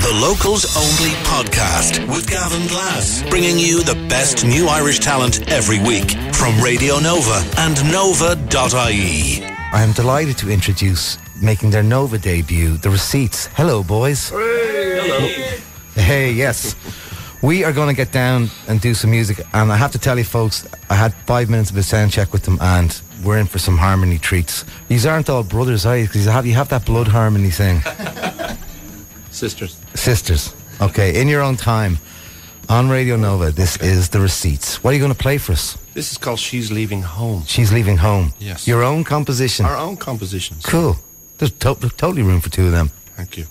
The Locals Only Podcast with Gavin Glass, bringing you the best new Irish talent every week from Radio Nova and nova.ie. I am delighted to introduce, making their Nova debut, The Receipts. Hello, boys. Hey. Hello. Hey, yes. We are going to get down and do some music, and I have to tell you, folks, I had 5 minutes of a sound check with them, and we're in for some harmony treats. These aren't all brothers, are you? Because you have that blood harmony thing. Sisters. Okay, in your own time. On Radio Nova, this is The Receipts. What are you going to play for us? This is called She's Leaving Home. She's Leaving Home. Yes. Your own composition. Our own compositions. Cool. There's totally room for two of them. Thank you.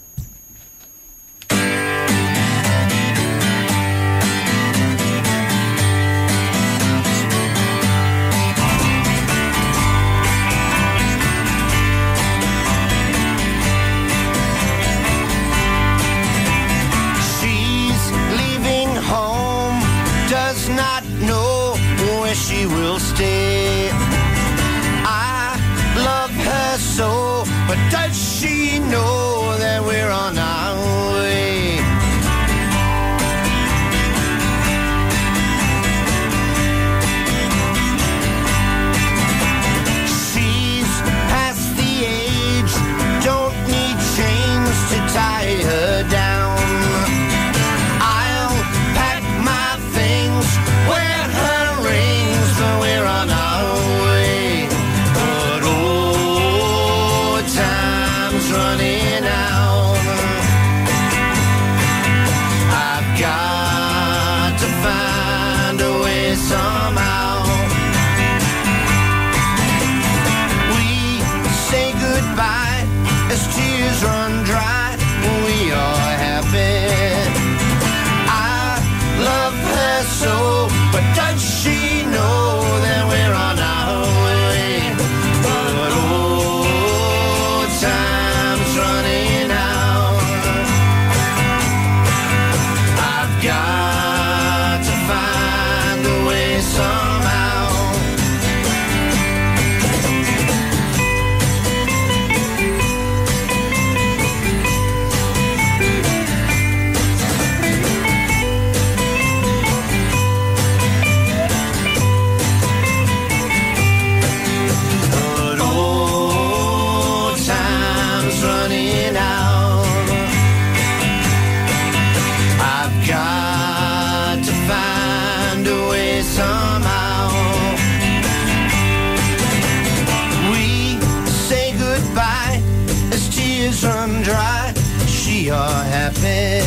She will stay. I love her so, but does she know that we're on our way? She's past the age, don't need chains to tie her down. I'll pack my things, wear her rings, we're on our way. But oh, time's running out. I've got to find a way somehow. We say goodbye as tears run dry. We are happy. I love her so, but does she know that we're on our way? But oh, time's running out. I've got to find a way somehow. Run dry, she are happy.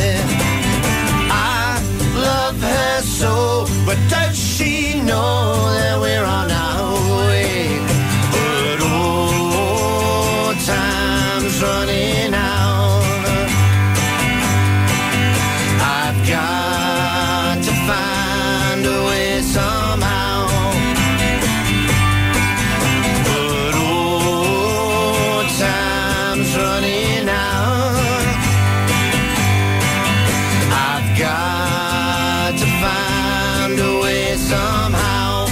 I love her so, but does she know that we're on our way? But oh, time's running out. I've got to find a way somehow. But oh, time's running out. I've got to find a way somehow.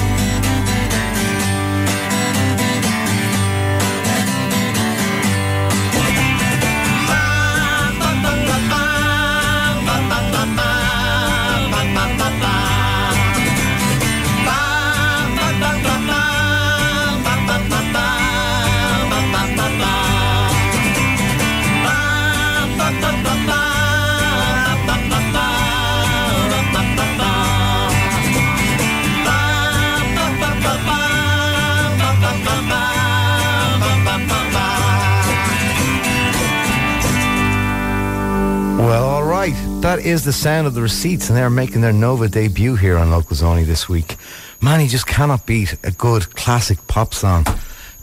Well, all right. That is the sound of The Receipts, and they're making their Nova debut here on Locals Only this week. Man, you just cannot beat a good classic pop song.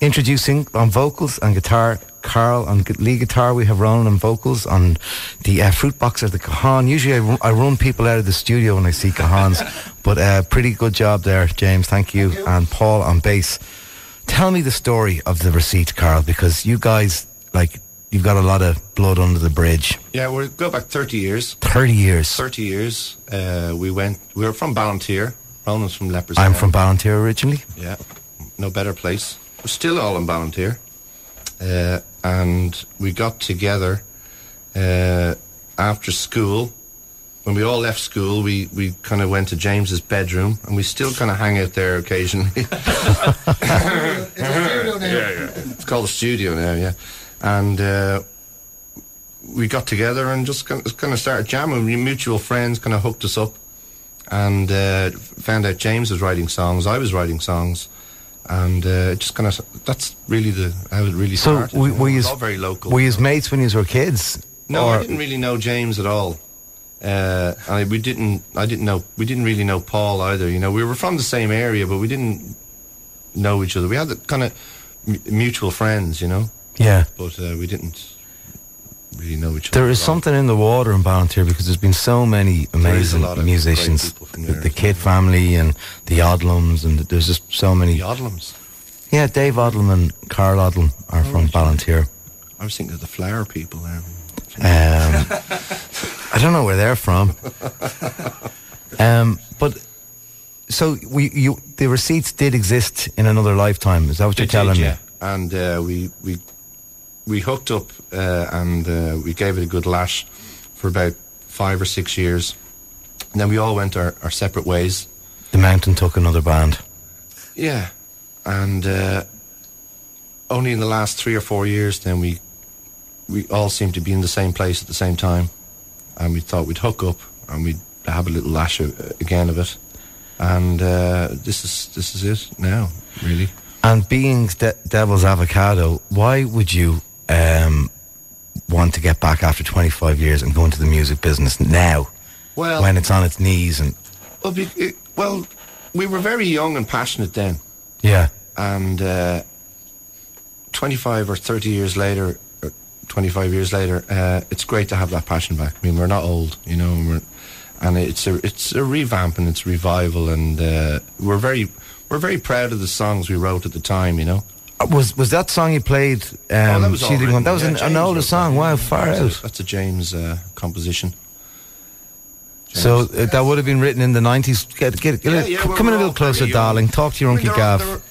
Introducing on vocals and guitar, Karl. On lead guitar, we have Ronan on vocals. On the fruit box at the cajon. Usually I run people out of the studio when I see cajons, but pretty good job there, James. Thank you. And Paul on bass. Tell me the story of The Receipt, Karl, because you guys, you've got a lot of blood under the bridge. Yeah, we go back 30 years. 30 years. 30 years. We were from Ballantyre. Ronan's from Lepers. I'm from Ballantyre originally. Yeah, no better place. We're still all in Ballantyre. And we got together after after school, when we all left school, we kind of went to James's bedroom, and we still kind of hang out there occasionally. It's a studio now. Yeah. It's called a studio now, yeah. And we got together and just kind of started jamming. Mutual friends kind of hooked us up, and found out James was writing songs, I was writing songs, and just kind of, that's really how it really started. So were you all very local. Were you mates when you were kids? No, I didn't really know James at all. We didn't really know Paul either. You know, we were from the same area, but we didn't know each other. We had the kind of mutual friends, you know. Yeah. But we didn't really know each other. There is something in the water in Ballantyre, because there's been so many amazing musicians. The Kidd family and the Odlums, and there's just so many. The Odlums? Yeah, Dave Odlum and Karl Odlum are from Ballantyre. I was thinking of the Flower people there. I don't know where they're from. But so the receipts did exist in another lifetime. Is that what you're telling me? Yeah. And we hooked up and we gave it a good lash for about 5 or 6 years. And then we all went our separate ways. The Mountain took another band. Yeah. And only in the last 3 or 4 years then we all seemed to be in the same place at the same time. And we thought we'd hook up and we'd have a little lash again of it. And this is it now, really. And being Devil's Avocado, why would you want to get back after 25 years and go into the music business now, when it's on its knees? And well, we were very young and passionate then. Yeah. And 25 or 30 years later, 25 years later, it's great to have that passion back. I mean, we're not old, you know, and it's a revamp and it's a revival, and we're very proud of the songs we wrote at the time, you know. Was that song you played? That was all written. That was an older song. Wow, far out. That's a James composition. James. So that would have been written in the 90s. Come in a little closer, darling. Talk to your Uncle Gav.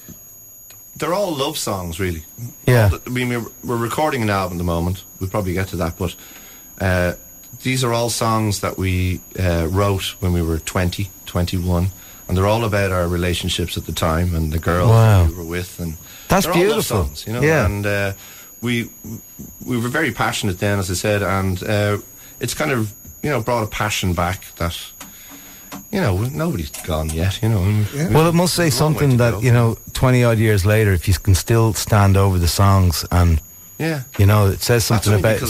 They're all love songs, really. Yeah. I mean, we're recording an album at the moment. We'll probably get to that, but these are all songs that we wrote when we were 20, 21, and they're all about our relationships at the time and the girls that we were with, and that's beautiful. All love songs, you know. Yeah. And we were very passionate then, as I said, and it's kind of, you know, brought a passion back that, you know, nobody's gone yet, you know. Yeah. Well, it must say something that, you know, 20 odd years later, if you can still stand over the songs and, you know, it says something about the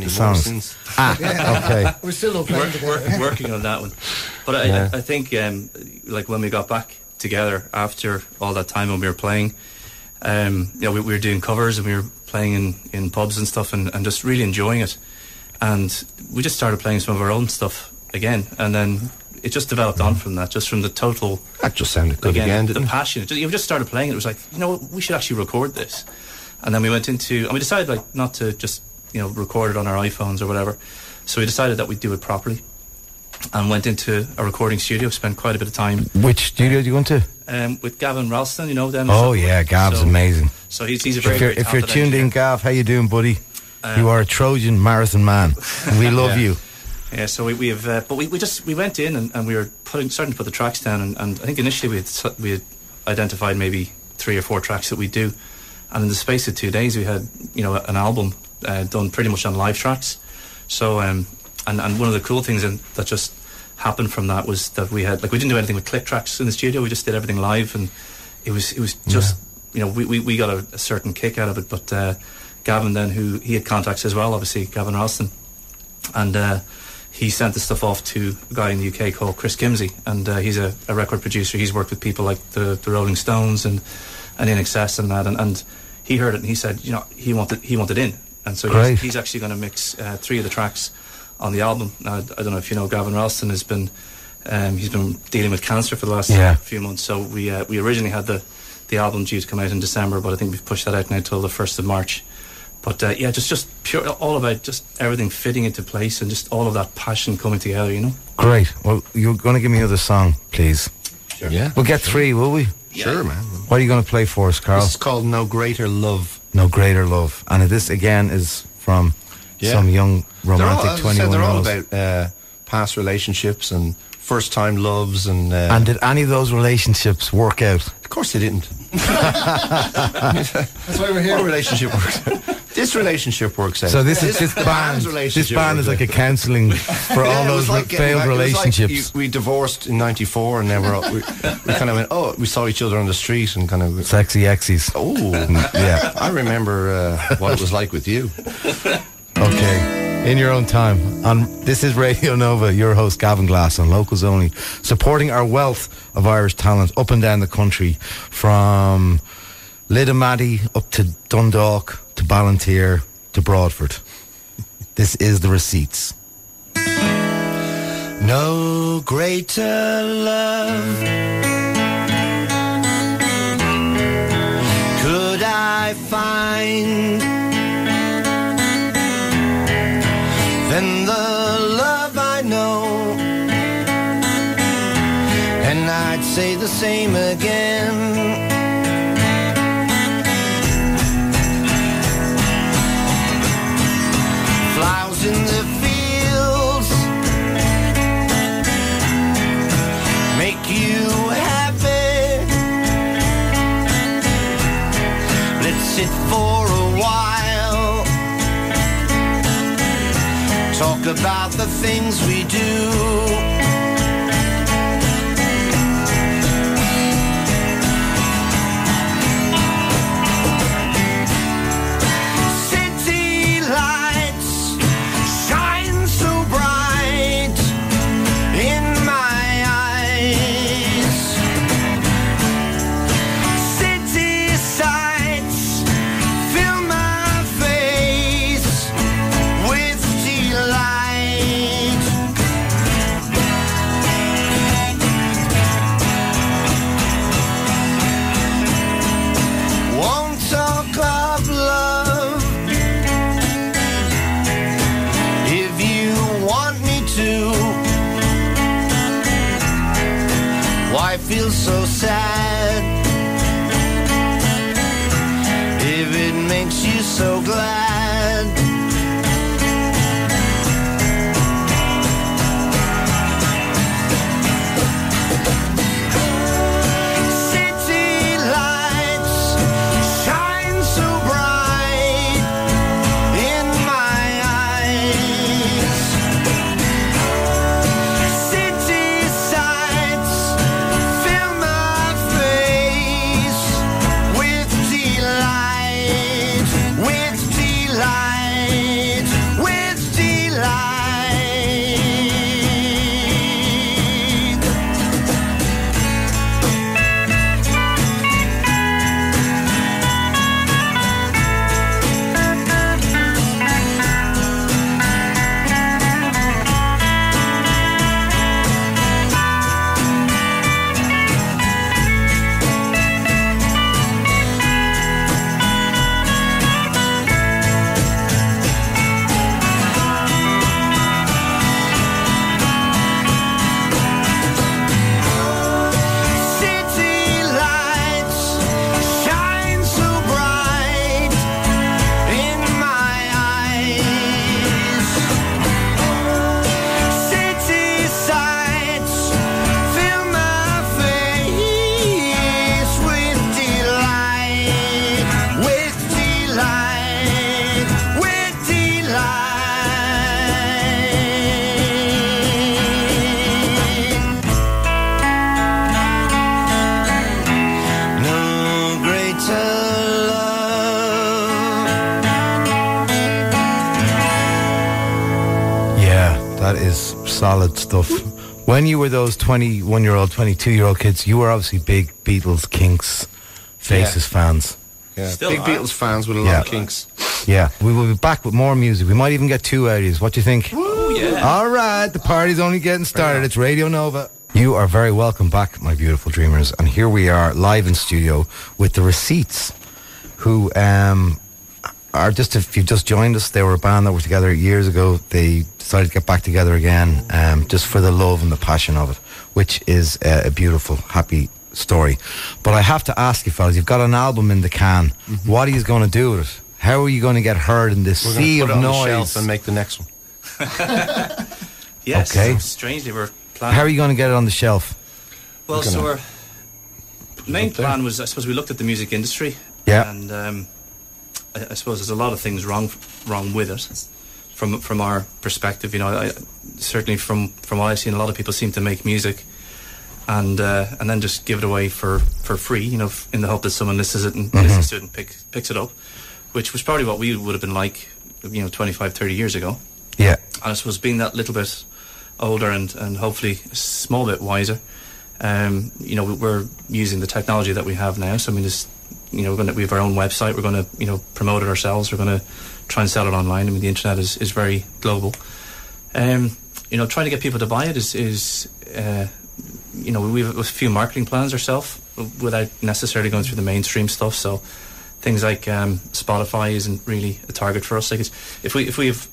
songs. Okay. We're still working on that one. But I think, like when we got back together after all that time when we were playing, you know, we were doing covers and we were playing in pubs and stuff, and just really enjoying it. And we just started playing some of our own stuff again, and then it just developed on from that, just from the total... That just sounded good again, didn't it? The passion. You just started playing it. It was like, you know, we should actually record this. And then we went into... And we decided, like, not to just, you know, record it on our iPhones or whatever. So we decided that we'd do it properly. And went into a recording studio, spent quite a bit of time. Which studio did you go into? With Gavin Ralston, you know them. Oh, yeah, Gav's amazing. So he's a very, very If you're tuned engineer. in, Gav, how you doing, buddy? You are a Trojan marathon man. We love you. Yeah, so we have, but we went in and we were starting to put the tracks down, and I think initially we had identified maybe 3 or 4 tracks that we do, and in the space of 2 days we had, you know, an album done pretty much on live tracks. So and one of the cool things that just happened from that was that we didn't do anything with click tracks in the studio. We just did everything live, and it was just you know, we got a certain kick out of it. But Gavin then, who he had contacts as well, obviously Gavin Ralston, and he sent the stuff off to a guy in the UK called Chris Kimsey, and he's a record producer. He's worked with people like the Rolling Stones and In Excess and that, and he heard it and he said, you know, he wanted in, and so he's actually going to mix 3 of the tracks on the album. Now, I don't know if you know, Gavin Ralston has been he's been dealing with cancer for the last few months. So we originally had the album due to come out in December, but I think we've pushed that out now till the 1st of March. But just pure, all about just everything fitting into place and just all of that passion coming together, you know. Great. Well, you're going to give me another song, please. Sure. Yeah. We'll get 3, will we? Sure, man. What are you going to play for us, Karl? This is called No Greater Love. No Greater Love. And this, again, is from... some young romantic 21-year-olds. They're all about past relationships and first-time loves. And did any of those relationships work out? Of course they didn't. That's why we're here. Our relationship works out. This relationship works out. So this band is like a counselling for all those failed relationships. We divorced in '94, and then we kind of went. We saw each other on the street and kind of sexy exes. Oh, yeah. I remember what it was like with you. Okay, in your own time. This is Radio Nova, your host Gavin Glass on Locals Only, supporting our wealth of Irish talent up and down the country, from Lidamaddy up to Dundalk to Ballantyre to Broadford. This is The Receipts. No greater love could I find than the love I know, and I'd say the same again. Flowers in the fields make you happy. Let's sit for a while, talk about the things we do. Feel so sad if it makes you so glad. City lights shine so bright in my eyes. City sights fill my face with delight, with delight, with delight. City lights shine so bright in my eyes. City sights fill my face with delight, with delight, with delight. No greater love. Yeah, that is solid stuff. When you were those 21-year-old, 22-year-old kids, you were obviously big Beatles, Kinks, Faces fans. Yeah, Still big are. Beatles fans with a lot of kinks. Yeah, we will be back with more music. We might even get 2 ideas. What do you think? Oh, yeah. All right, the party's only getting started. It's Radio Nova. You are very welcome back, my beautiful dreamers. And here we are, live in studio with The Receipts, who are just, if you've just joined us, they were a band that were together years ago. They decided to get back together again, just for the love and the passion of it, which is a beautiful, happy story. But I have to ask you, fellas, you've got an album in the can. What are you going to do with it? How are you going to get heard in this sea of put it on noise? the shelf and make the next one. Yes. Okay. Strangely, we're planning. How are you going to get it on the shelf? Well, so our main plan was, I suppose, we looked at the music industry. Yeah. And I suppose there's a lot of things wrong with it, from our perspective. You know, certainly from what I've seen, a lot of people seem to make music and then just give it away for free. You know, in the hope that someone listens to it and picks it up, which was probably what we would have been like, 25, 30 years ago. Yeah. And I suppose being that little bit older and hopefully a small bit wiser, we're using the technology that we have now. So I mean, we have our own website. We're going to promote it ourselves. We're going to try and sell it online. I mean, the internet is very global. Trying to get people to buy it is we have a few marketing plans ourselves without necessarily going through the mainstream stuff. So things like Spotify isn't really a target for us. Like, if we have,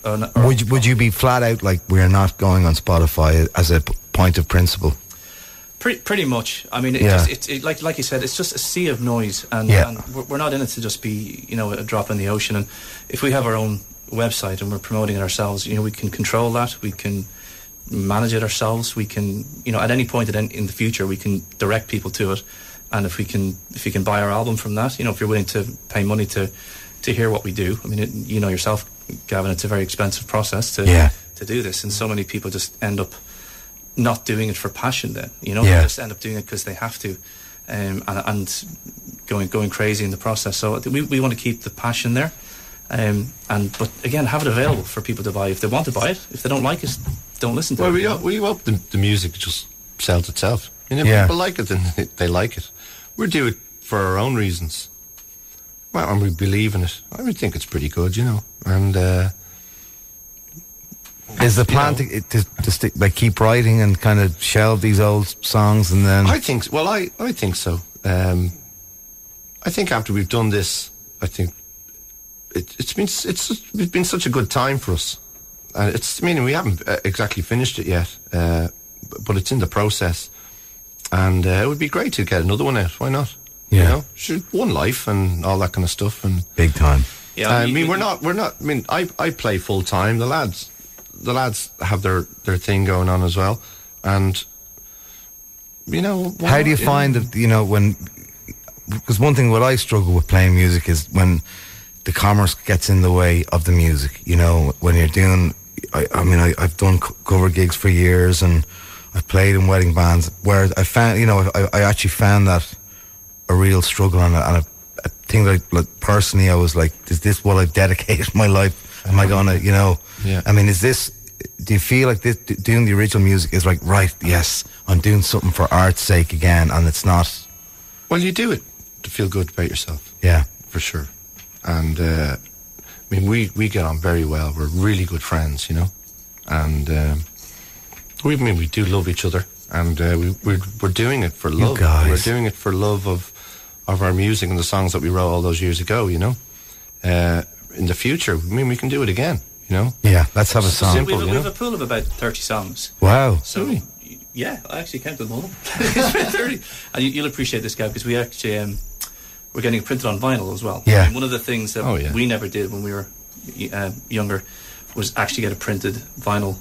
would you be flat out like we're not going on Spotify as a point of principle? Pretty much. I mean, like you said, it's just a sea of noise, and we're not in it to just be a drop in the ocean. And if we have our own website and we're promoting it ourselves, we can control that. We can manage it ourselves. We can, at any point in the future, we can direct people to it. And if you can buy our album from that, if you're willing to pay money to hear what we do, I mean, yourself, Gavin, it's a very expensive process to do this, and so many people just end up not doing it for passion. Then they just end up doing it because they have to, and going crazy in the process. So we want to keep the passion there, but again, have it available for people to buy if they want to buy it. If they don't like it, don't listen to it. We hope the music just sells itself. If people like it, then they like it. We do it for our own reasons. Well, and we believe in it. I think it's pretty good, and is the plan to stick, like, keep writing and kind of shelve these old songs and then? I think so. I think after we've done this, I think it's been such a good time for us. And we haven't exactly finished it yet, but it's in the process. And it would be great to get another one out. Why not? Yeah. One life and all that kind of stuff. And big time. Yeah. I mean, we're not. I mean, I play full time. The lads have their thing going on as well. And how do you find that? When, because one thing what I struggle with playing music is when the commerce gets in the way of the music. When you're doing. I've done cover gigs for years and I've played in wedding bands where I found, I actually found that a real struggle and a thing that, like, personally, I was like, is this what I've dedicated my life? Am I gonna, Yeah. I mean, do you feel like this, doing the original music is like, right, yes, I'm doing something for art's sake again, and it's not? Well, you do it to feel good about yourself. Yeah. For sure. And, we get on very well. We're really good friends, and, we do love each other, and we're doing it for love. You guys. We're doing it for love of our music and the songs that we wrote all those years ago. In the future, we can do it again. Yeah, let's have a song. Simple, we have a pool of about 30 songs. Wow. So yeah, I actually counted them all. It's about 30, and you'll appreciate this, guy, because we actually we're getting it printed on vinyl as well. Yeah. And one of the things that we never did when we were younger was actually get a printed vinyl.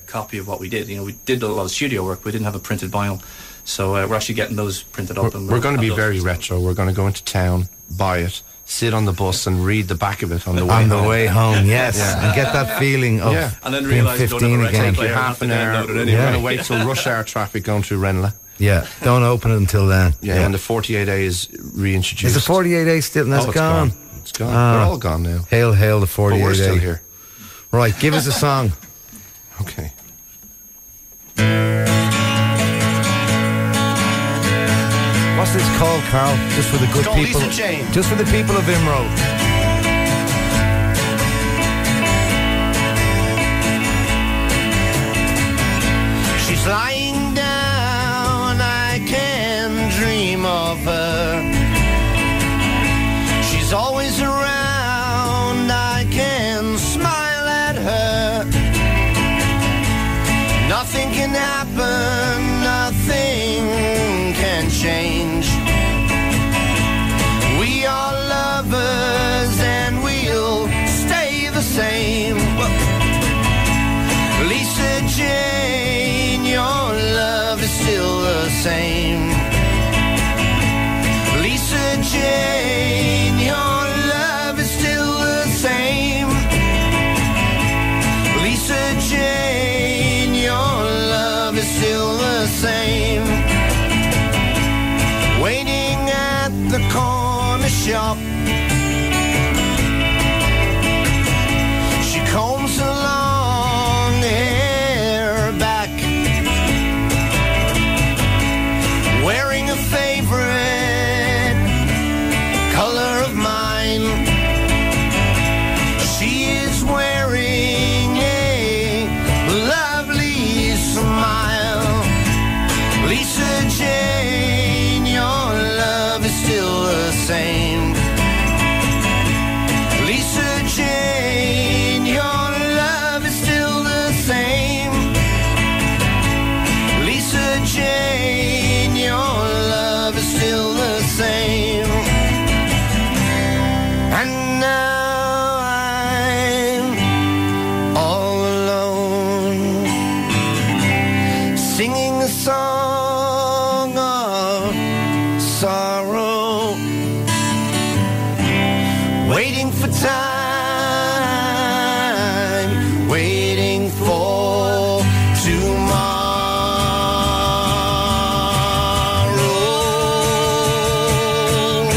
Copy of what we did. We did a lot of studio work. We didn't have a printed vinyl, so we're actually getting those printed up. We're going to be very retro. We're going to go into town, buy it, sit on the bus, and read the back of it on the way home. Yes, and get that feeling of and then realise you don't have a record player. Half an hour. We're going to wait till rush hour traffic going through Ranelagh. Yeah, don't open it until then. Yeah, and the 48A is reintroduced. Is the 48A still? No, it's gone. It's gone. They're all gone now. Hail the 48A. But we're still here. Right, give us a song. Okay. What's this called, Karl? Just for the good people. Just for the people of Imro. She's lying down, I can dream of her. She's always around, I can smile at her. Nothing can happen, nothing can change. We are lovers and we same. Lisa Jane, your love is still the same. Lisa Jane, your love is still the same. Lisa Jane, your love is still the same. Waiting at the corner shop, she combs her long hair back, wearing a favorite color of mine. She is wearing a lovely smile. Lisa Jane, your love is still the same. Lisa Jane, your love is still the same. Lisa Jane, your love is still the same. And now I'm all alone, singing a song of sorrow, waiting for time, waiting for tomorrow.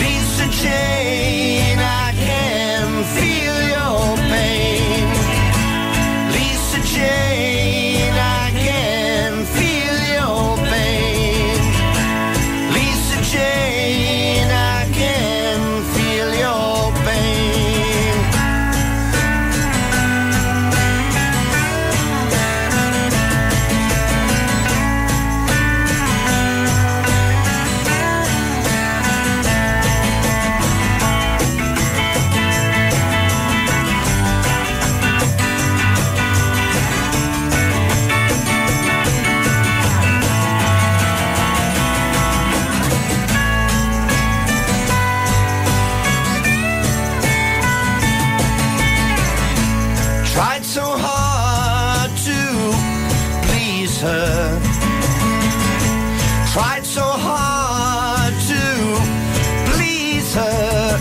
Lisa Jane, I can feel your pain. Lisa Jane, I can feel your pain. Lisa Jane, I can feel your pain. Tried so hard to please her. Tried so hard to please her.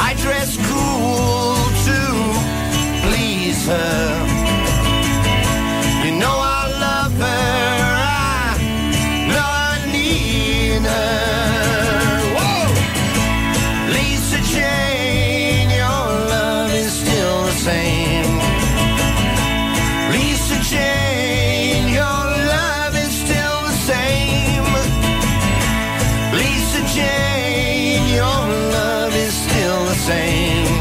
I dress cool to please her. You know I love her. I know I need her. Whoa! Lisa Jane, your love is still the same. Lisa Jane, your love is still the same. Lisa Jane, your love is still the same.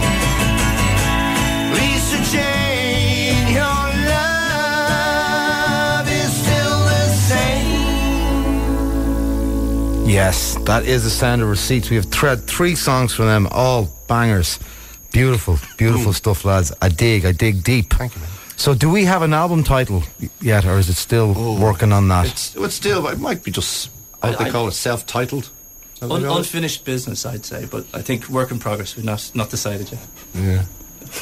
Lisa Jane, your love is still the same. Yes, that is the sound of Receipts. We have three songs from them, all bangers. Beautiful, beautiful stuff, lads. I dig deep. Thank you, man. So do we have an album title yet, or is it still working on that? It's still, it might be just, what they call it, self-titled. Unfinished business, I'd say, but I think work in progress. We've not decided yet. Yeah.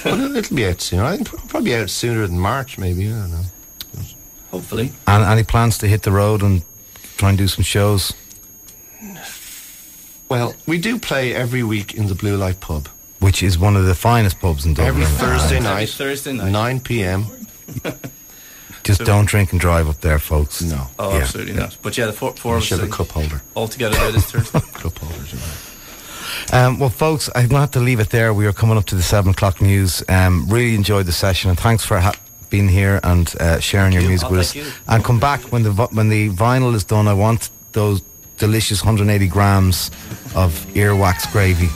But it'll be out soon. I think probably out sooner than March, maybe. I don't know. Hopefully. And any plans to hit the road and try and do some shows? Well, we do play every week in the Blue Light Pub. Which is one of the finest pubs in Dublin. Every Thursday night, 9 p.m. Just don't drink and drive up there, folks. No. Oh, Yeah. absolutely not. But yeah, the four of us Should have a cup holder. all together there this Thursday. Cup holders, you know. Well, folks, I'm going to have to leave it there. We are coming up to the 7 o'clock news. Really enjoyed the session, and thanks for being here and sharing your music with us. Thank you. And come back when the vinyl is done. I want those delicious 180 grams of earwax gravy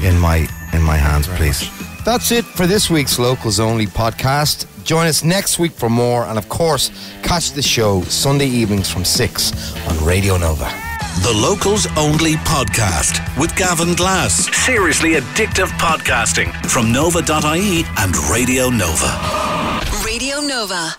in my hands, please. That's it for this week's Locals Only podcast. Join us next week for more, and of course, catch the show Sunday evenings from 6 on Radio Nova. The Locals Only podcast with Gavin Glass. Seriously addictive podcasting from Nova.ie and Radio Nova. Radio Nova.